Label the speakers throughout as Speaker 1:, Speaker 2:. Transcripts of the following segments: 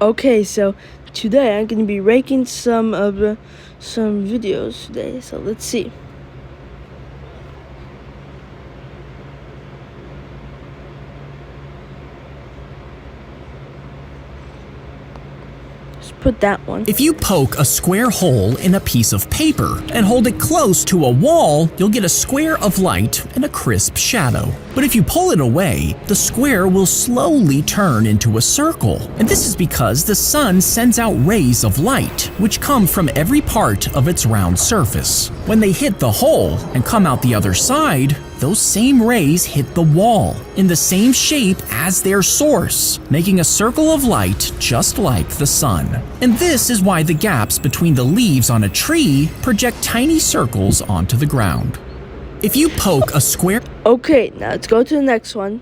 Speaker 1: Okay, so today I'm gonna be ranking some videos today. So let's see. Let's put that one.
Speaker 2: If you poke a square hole in a piece of paper and hold it close to a wall, you'll get a square of light and a crisp shadow. But if you pull it away, the square will slowly turn into a circle. And this is because the sun sends out rays of light, which come from every part of its round surface. When they hit the hole and come out the other side, those same rays hit the wall in the same shape as their source, making a circle of light just like the sun. And this is why the gaps between the leaves on a tree project tiny circles onto the ground. If you poke a square...
Speaker 1: Okay, now let's go to the next one.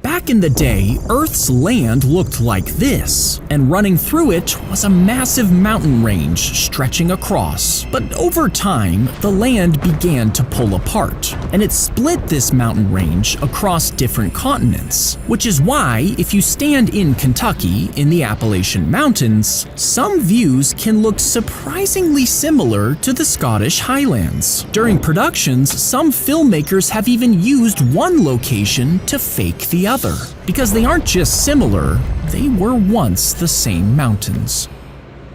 Speaker 2: Back in the day, Earth's land looked like this, and running through it was a massive mountain range stretching across. But over time, the land began to pull apart, and it split this mountain range across different continents, which is why if you stand in Kentucky in the Appalachian Mountains, some views can look surprisingly similar to the Scottish Highlands. During productions, some filmmakers have even used one location to fake the other, because they aren't just similar, they were once the same mountains.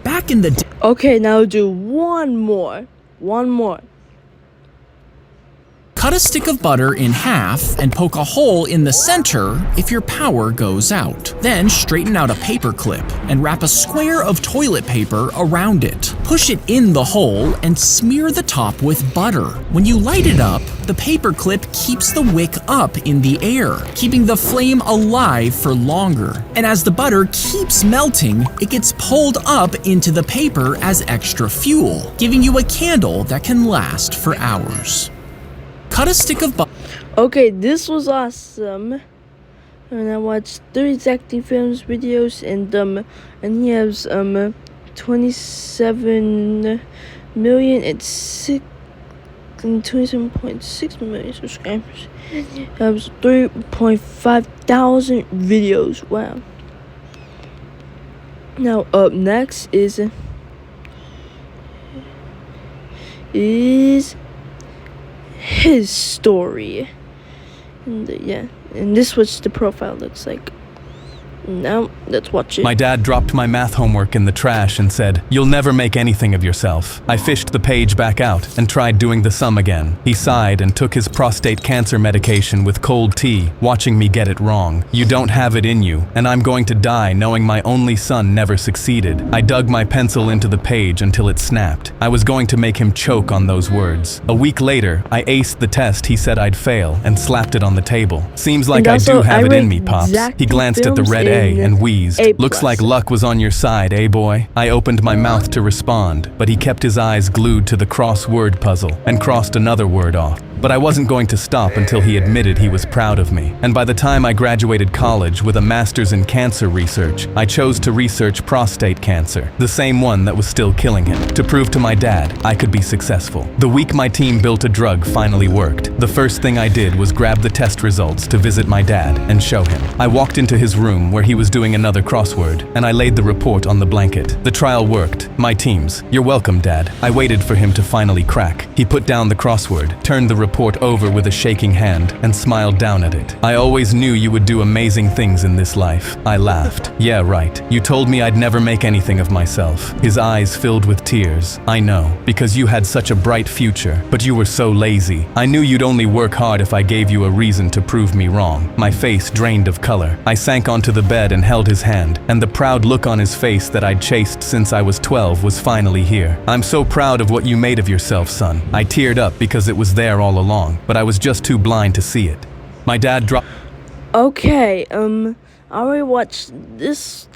Speaker 2: Back in the day.
Speaker 1: Okay, now do one more.
Speaker 2: Cut a stick of butter in half and poke a hole in the center if your power goes out. Then straighten out a paper clip and wrap a square of toilet paper around it. Push it in the hole and smear the top with butter. When you light it up, the paper clip keeps the wick up in the air, keeping the flame alive for longer. And as the butter keeps melting, it gets pulled up into the paper as extra fuel, giving you a candle that can last for hours. Cut a stick of butter.
Speaker 1: Okay, this was awesome. And I watched 30 acting films videos, and he has 27 million and 27.6 million subscribers. That was 3.5 thousand videos. Wow. Now up next is his story, and and this is what the profile looks like. Now let's watch it.
Speaker 3: My dad dropped my math homework in the trash and said, "You'll never make anything of yourself." I fished the page back out and tried doing the sum again. He sighed and took his prostate cancer medication with cold tea, watching me get it wrong. "You don't have it in you, and I'm going to die knowing my only son never succeeded." I dug my pencil into the page until it snapped. I was going to make him choke on those words. A week later, I aced the test he said I'd fail and slapped it on the table. "Seems like I do have it in me, Pops." He glanced at the red A and wheezed. "Looks like luck was on your side, eh, boy?" I opened my mouth to respond, but he kept his eyes glued to the crossword puzzle and crossed another word off. But I wasn't going to stop until he admitted he was proud of me. And by the time I graduated college with a master's in cancer research, I chose to research prostate cancer, the same one that was still killing him, to prove to my dad I could be successful. The week my team built a drug finally worked, the first thing I did was grab the test results to visit my dad and show him. I walked into his room where he was doing another crossword, and I laid the report on the blanket. "The trial worked. My team's. You're welcome, Dad." I waited for him to finally crack. He put down the crossword, turned the report over with a shaking hand, and smiled down at it. "I always knew you would do amazing things in this life." I laughed. "Yeah, right. You told me I'd never make anything of myself." His eyes filled with tears. "I know, because you had such a bright future, but you were so lazy. I knew you'd only work hard if I gave you a reason to prove me wrong." My face drained of color. I sank onto the bed and held his hand, and the proud look on his face that I'd chased since I was 12 was finally here. "I'm so proud of what you made of yourself, son." I teared up because it was there all along, but I was just too blind to see it. My dad dropped...
Speaker 1: Okay, I already watched the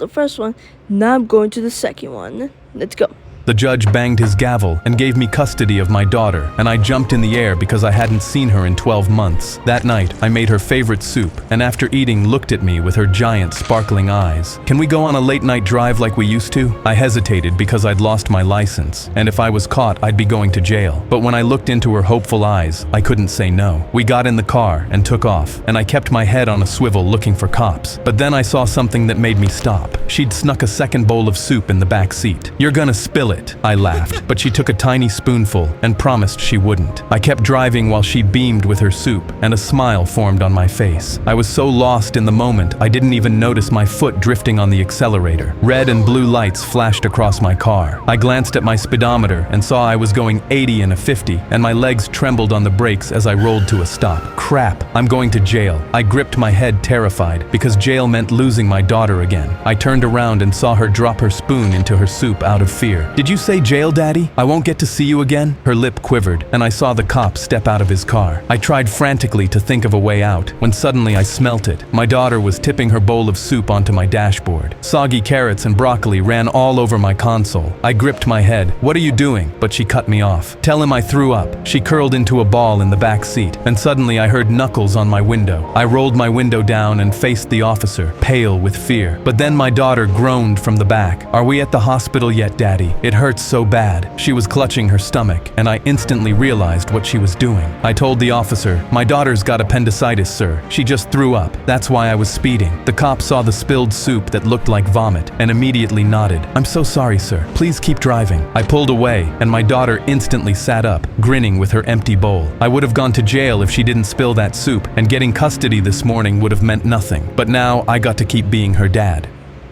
Speaker 1: first one. Now I'm going to the second one. Let's go.
Speaker 3: The judge banged his gavel and gave me custody of my daughter, and I jumped in the air because I hadn't seen her in 12 months. That night, I made her favorite soup, and after eating looked at me with her giant sparkling eyes. Can we go on a late night drive like we used to? I hesitated because I'd lost my license, and if I was caught, I'd be going to jail. But when I looked into her hopeful eyes, I couldn't say no. We got in the car and took off, and I kept my head on a swivel looking for cops. But then I saw something that made me stop. She'd snuck a second bowl of soup in the back seat. "You're gonna spill it," I laughed, but she took a tiny spoonful and promised she wouldn't. I kept driving while she beamed with her soup, and a smile formed on my face. I was so lost in the moment, I didn't even notice my foot drifting on the accelerator. Red and blue lights flashed across my car. I glanced at my speedometer and saw I was going 80 in a 50, and my legs trembled on the brakes as I rolled to a stop. Crap, I'm going to jail. I gripped my head terrified, because jail meant losing my daughter again. I turned around and saw her drop her spoon into her soup out of fear. "Did you say jail, Daddy? I won't get to see you again?" Her lip quivered, and I saw the cop step out of his car. I tried frantically to think of a way out, when suddenly I smelt it. My daughter was tipping her bowl of soup onto my dashboard. Soggy carrots and broccoli ran all over my console. I gripped my head. "What are you doing?" But she cut me off. "Tell him I threw up." She curled into a ball in the back seat, and suddenly I heard knuckles on my window. I rolled my window down and faced the officer, pale with fear. But then my daughter groaned from the back. "Are we at the hospital yet, Daddy? It hurts so bad." She was clutching her stomach, and I instantly realized what she was doing. I told the officer, "My daughter's got appendicitis, sir. She just threw up. That's why I was speeding." The cop saw the spilled soup that looked like vomit and immediately nodded. "I'm so sorry, sir. Please keep driving." I pulled away, and my daughter instantly sat up, grinning with her empty bowl. I would have gone to jail if she didn't spill that soup, and getting custody this morning would have meant nothing. But now I got to keep being her dad.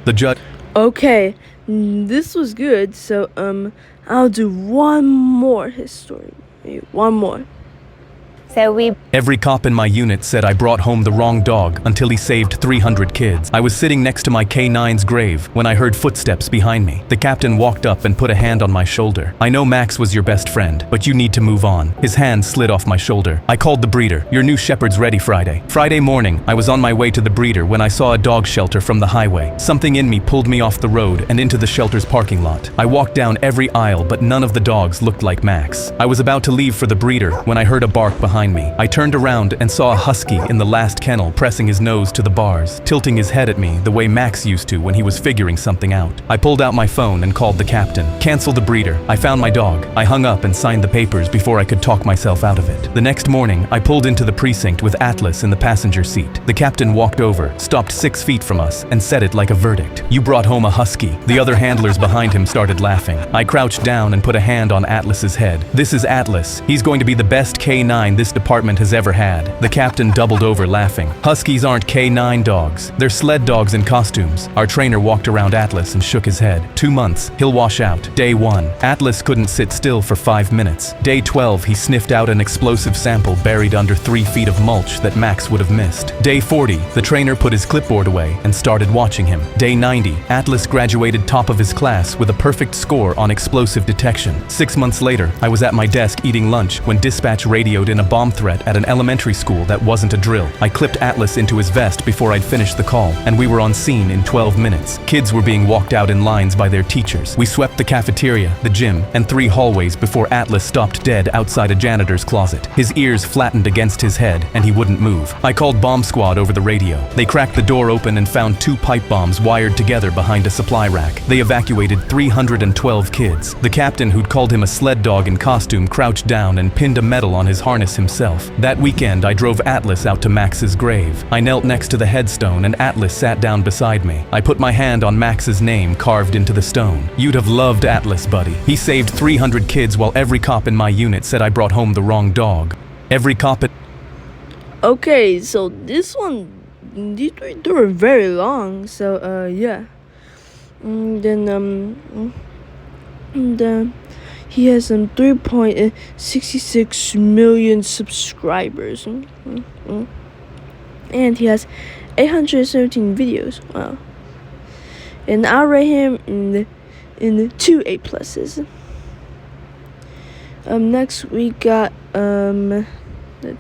Speaker 3: The judge...
Speaker 1: Okay, this was good. So I'll do one more history. One more.
Speaker 3: Every cop in my unit said I brought home the wrong dog until he saved 300 kids. I was sitting next to my K9's grave when I heard footsteps behind me. The captain walked up and put a hand on my shoulder. "I know Max was your best friend, but you need to move on." His hand slid off my shoulder. I called the breeder. "Your new shepherd's ready Friday." Friday morning, I was on my way to the breeder when I saw a dog shelter from the highway. Something in me pulled me off the road and into the shelter's parking lot. I walked down every aisle, but none of the dogs looked like Max. I was about to leave for the breeder when I heard a bark behind me. I turned around and saw a husky in the last kennel pressing his nose to the bars, tilting his head at me the way Max used to when he was figuring something out. I pulled out my phone and called the captain. "Cancel the breeder. I found my dog." I hung up and signed the papers before I could talk myself out of it. The next morning, I pulled into the precinct with Atlas in the passenger seat. The captain walked over, stopped 6 feet from us, and said it like a verdict. "You brought home a husky." The other handlers behind him started laughing. I crouched down and put a hand on Atlas's head. "This is Atlas. He's going to be the best K9 this department has ever had." The captain doubled over laughing. "Huskies aren't K9 dogs. They're sled dogs in costumes." Our trainer walked around Atlas and shook his head. 2 months, he'll wash out. Day 1, Atlas couldn't sit still for 5 minutes. Day 12, he sniffed out an explosive sample buried under 3 feet of mulch that Max would have missed. Day 40, the trainer put his clipboard away and started watching him. Day 90, Atlas graduated top of his class with a perfect score on explosive detection. 6 months later, I was at my desk eating lunch when dispatch radioed in a bomb threat at an elementary school that wasn't a drill. I clipped Atlas into his vest before I'd finished the call, and we were on scene in 12 minutes. Kids were being walked out in lines by their teachers. We swept the cafeteria, the gym, and 3 hallways before Atlas stopped dead outside a janitor's closet. His ears flattened against his head, and he wouldn't move. I called bomb squad over the radio. They cracked the door open and found 2 pipe bombs wired together behind a supply rack. They evacuated 312 kids. The captain, who'd called him a sled dog in costume, crouched down and pinned a medal on his harness himself. That weekend, I drove Atlas out to Max's grave. I knelt next to the headstone and Atlas sat down beside me. I put my hand on Max's name carved into the stone. "You'd have loved Atlas, buddy. He saved 300 kids while every cop in my unit said I brought home the wrong dog. Every cop at..."
Speaker 1: Okay, so this one, these 3 were very long. So yeah. He has 3.66 million subscribers. And he has 817 videos. Wow. And I rate him in 2 A+. Next we got let's see.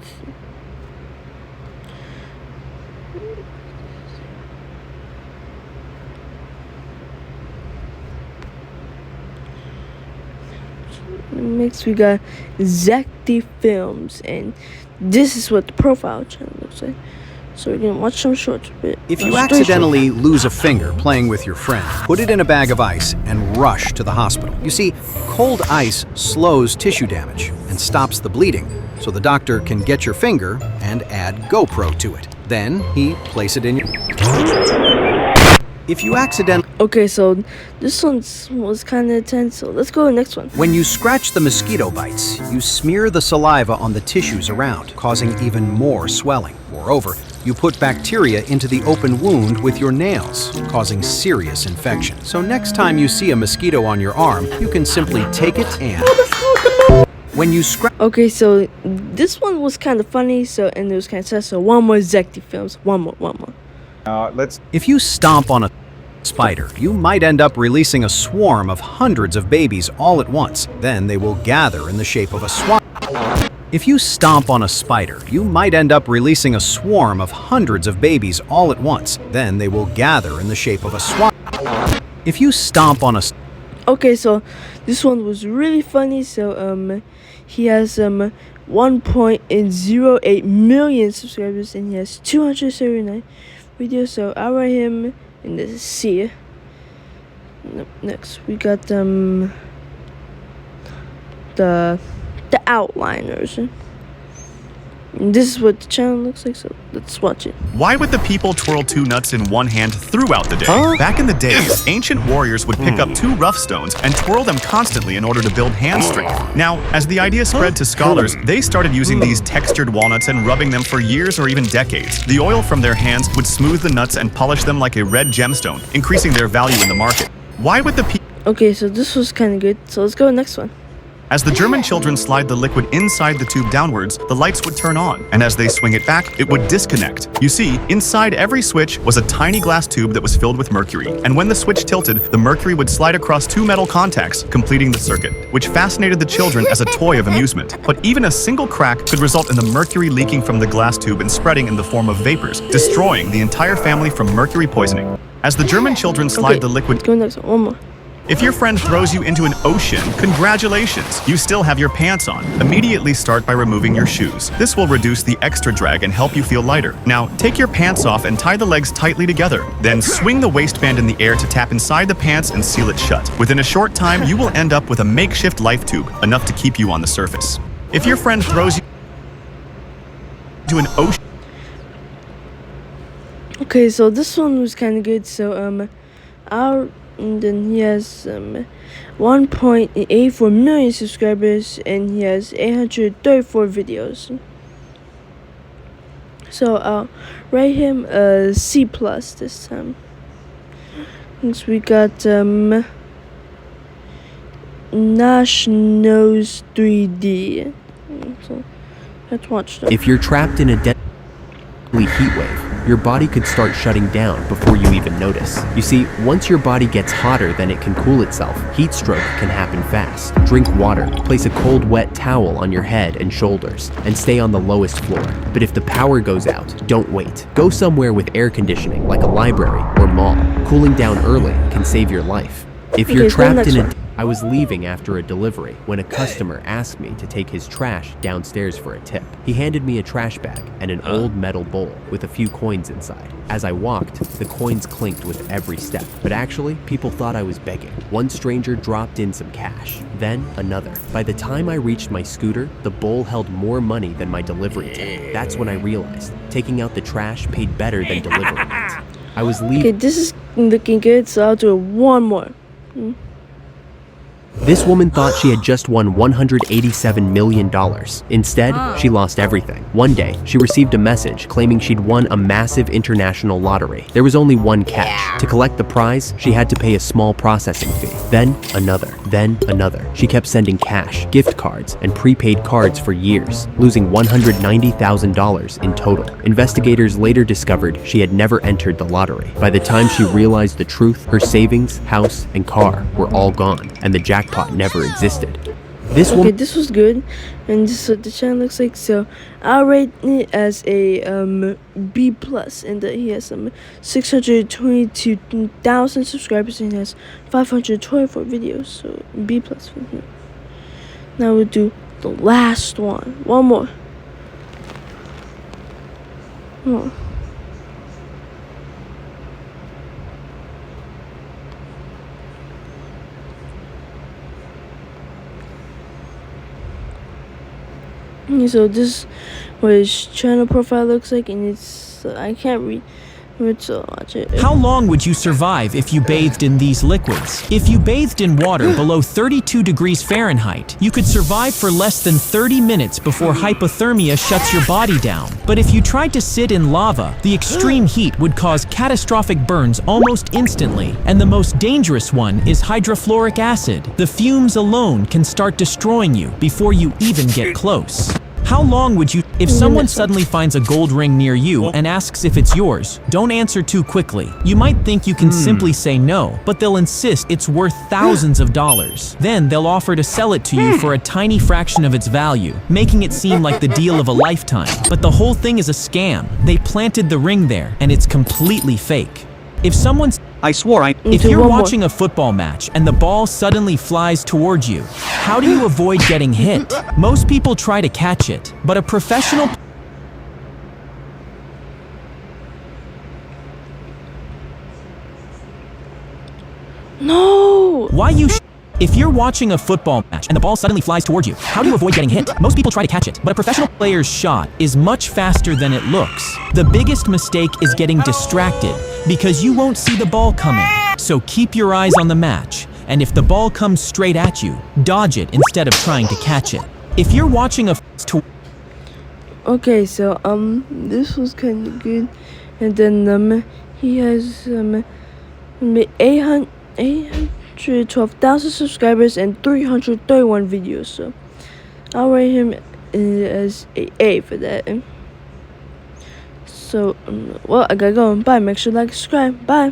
Speaker 1: Next we got Zakti Films, and this is what the profile channel looks like. So we're gonna watch some shorts.
Speaker 4: If you accidentally lose a finger playing with your friend, put it in a bag of ice and rush to the hospital. You see, cold ice slows tissue damage and stops the bleeding, so the doctor can get your finger and add GoPro to it. Then he place it in your... If you accidentally...
Speaker 1: Okay, so this one was kind of intense, so let's go to the next one.
Speaker 4: When you scratch the mosquito bites, you smear the saliva on the tissues around, causing even more swelling. Moreover, you put bacteria into the open wound with your nails, causing serious infection. So next time you see a mosquito on your arm, you can simply take it and... When you scratch...
Speaker 1: Okay, so this one was kind of funny, so and it was kind of sad. So one more Zakti Films, one more.
Speaker 4: If you stomp on a spider, you might end up releasing a swarm of hundreds of babies all at once. Then they will gather in the shape of a swarm. If you stomp on a spider, you might end up releasing a swarm of hundreds of babies all at once. Then they will gather in the shape of a swarm. If you stomp on a...
Speaker 1: Okay, so this one was really funny. So he has 1.08 million subscribers, and he has 279 videos. So I'll write him in the C. Next we got the Outliners. And this is what the channel looks like, so let's watch it.
Speaker 5: Why would the people twirl two nuts in one hand throughout the day? Back in the days, ancient warriors would pick up two rough stones and twirl them constantly in order to build hand strength. Now, as the idea spread to scholars, they started using these textured walnuts and rubbing them for years or even decades. The oil from their hands would smooth the nuts and polish them like a red gemstone, increasing their value in the market. Why would the people...
Speaker 1: Okay, so this was kind of good, so let's go to the next one.
Speaker 5: As the German children slide the liquid inside the tube downwards, the lights would turn on, and as they swing it back, it would disconnect. You see, inside every switch was a tiny glass tube that was filled with mercury, and when the switch tilted, the mercury would slide across two metal contacts, completing the circuit, which fascinated the children as a toy of amusement. But even a single crack could result in the mercury leaking from the glass tube and spreading in the form of vapors, destroying the entire family from mercury poisoning. As the German children slide the liquid...
Speaker 1: Let's go next one more.
Speaker 5: If your friend throws you into an ocean, congratulations! You still have your pants on. Immediately start by removing your shoes. This will reduce the extra drag and help you feel lighter. Now, take your pants off and tie the legs tightly together. Then swing the waistband in the air to tap inside the pants and seal it shut. Within a short time, you will end up with a makeshift life tube, enough to keep you on the surface. If your friend throws you into an ocean...
Speaker 1: Okay, so this one was kind of good. So and then he has 1.84 million subscribers, and he has 834 videos. So I'll rate him a C+ this time. Next we got Nash Knows 3D. So let's watch that.
Speaker 6: If you're trapped in a deadly heat wave, your body could start shutting down before you even notice. You see, once your body gets hotter than it can cool itself, heat stroke can happen fast. Drink water, place a cold wet towel on your head and shoulders, and stay on the lowest floor. But if the power goes out, don't wait. Go somewhere with air conditioning, like a library or mall. Cooling down early can save your life. If you're trapped in a... I was leaving after a delivery when a customer asked me to take his trash downstairs for a tip. He handed me a trash bag and an old metal bowl with a few coins inside. As I walked, the coins clinked with every step, but actually, people thought I was begging. One stranger dropped in some cash, then another. By the time I reached my scooter, the bowl held more money than my delivery tip. That's when I realized taking out the trash paid better than delivering it. I was leaving.
Speaker 1: Okay, this is looking good, so I'll do one more.
Speaker 6: This woman thought she had just won $187 million. Instead, she lost everything. One day, she received a message claiming she'd won a massive international lottery. There was only one catch. To collect the prize, she had to pay a small processing fee. Then another, then another. She kept sending cash, gift cards, and prepaid cards for years, losing $190,000 in total. Investigators later discovered she had never entered the lottery. By the time she realized the truth, her savings, house, and car were all gone, and the jackpot never existed. This
Speaker 1: was good, and this is what the channel looks like. So I'll rate it as a B+, and he has 622,000 subscribers, and he has 524 videos. So B+ for him. Now we'll do the last one. One more. Oh. So this is what his channel profile looks like, and it's I can't read it, so watch it.
Speaker 2: How long would you survive if you bathed in these liquids? If you bathed in water below 32 degrees Fahrenheit, you could survive for less than 30 minutes before hypothermia shuts your body down. But if you tried to sit in lava, the extreme heat would cause catastrophic burns almost instantly. And the most dangerous one is hydrofluoric acid. The fumes alone can start destroying you before you even get close. How long would you... If someone suddenly finds a gold ring near you and asks if it's yours, don't answer too quickly. You might think you can simply say no, but they'll insist it's worth thousands of dollars. Then they'll offer to sell it to you for a tiny fraction of its value, making it seem like the deal of a lifetime. But the whole thing is a scam. They planted the ring there, and it's completely fake. If someone's...
Speaker 4: I swore I...
Speaker 2: If you're watching a football match and the ball suddenly flies towards you, how do you avoid getting hit? Most people try to catch it, but a professional...
Speaker 1: No!
Speaker 2: Why you... If you're watching a football match and the ball suddenly flies towards you, how do you avoid getting hit? Most people try to catch it, but a professional player's shot is much faster than it looks. The biggest mistake is getting distracted because you won't see the ball coming. So keep your eyes on the match, and if the ball comes straight at you, dodge it instead of trying to catch it. If you're watching a...
Speaker 1: Okay, so this was kind of good, and then he has 812,000 subscribers and 331 videos. So I'll rate him as a A for that. So well, I gotta go. Bye. Make sure to like, subscribe. Bye.